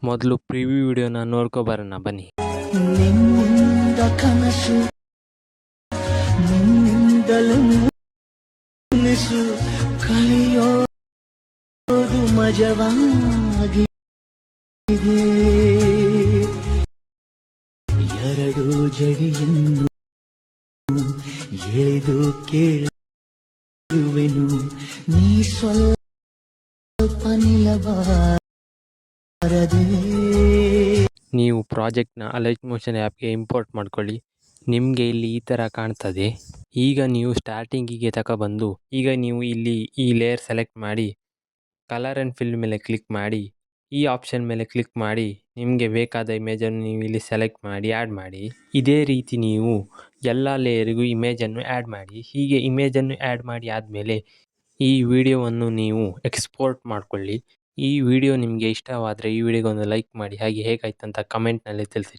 ಮೊದಲು ಪ್ರಿವ್ಯೂ ವಿಡಿಯೋನ ನೋಡ್ಕೊಬರೋಣ ಬನ್ನಿ. ನಿನ್ನಿಂದ ಕನಸು ನಿನ್ನಿಂದಲೂ ಮುನಿಸು ಕಲಿಯೋದು ಮಜವಾಗಿದೆ. ಎರಡು ಜಡಿಯನ್ನು ಎಳೆದು ಕೇಳುವೆನು, ನೀ ಸ್ವಲ್ಪ ನಿಲ್ಲಬಾರದೆ. ನೀವು ಪ್ರಾಜೆಕ್ಟ್ನ ಲೈಟ್ ಮೋಷನ್ ಆ್ಯಪ್ಗೆ ಇಂಪೋರ್ಟ್ ಮಾಡ್ಕೊಳ್ಳಿ. ನಿಮಗೆ ಇಲ್ಲಿ ಈ ಥರ ಕಾಣ್ತದೆ. ಈಗ ನೀವು ಸ್ಟಾರ್ಟಿಂಗಿಗೆ ತಗೊಬಂದು ಈಗ ನೀವು ಇಲ್ಲಿ ಈ ಲೇಯರ್ ಸೆಲೆಕ್ಟ್ ಮಾಡಿ ಕಲರ್ ಆ್ಯಂಡ್ ಫಿಲ್ ಮೇಲೆ ಕ್ಲಿಕ್ ಮಾಡಿ ಈ ಆಪ್ಷನ್ ಮೇಲೆ ಕ್ಲಿಕ್ ಮಾಡಿ ನಿಮಗೆ ಬೇಕಾದ ಇಮೇಜನ್ನು ನೀವು ಇಲ್ಲಿ ಸೆಲೆಕ್ಟ್ ಮಾಡಿ ಆ್ಯಡ್ ಮಾಡಿ. ಇದೇ ರೀತಿ ನೀವು ಎಲ್ಲ ಲೇಯರಿಗೂ ಇಮೇಜನ್ನು ಆ್ಯಡ್ ಮಾಡಿ. ಹೀಗೆ ಇಮೇಜನ್ನು ಆ್ಯಡ್ ಮಾಡಿ ಆದಮೇಲೆ ಈ ವಿಡಿಯೋವನ್ನು ನೀವು ಎಕ್ಸ್ಪೋರ್ಟ್ ಮಾಡಿಕೊಳ್ಳಿ. ಈ ವಿಡಿಯೋ ನಿಮಗೆ ಇಷ್ಟವಾದರೆ ಈ ವಿಡಿಯೋಗೊಂದು ಲೈಕ್ ಮಾಡಿ, ಹಾಗೆ ಹೇಗಾಯ್ತು ಅಂತ ಕಮೆಂಟ್ನಲ್ಲಿ ತಿಳಿಸಿ.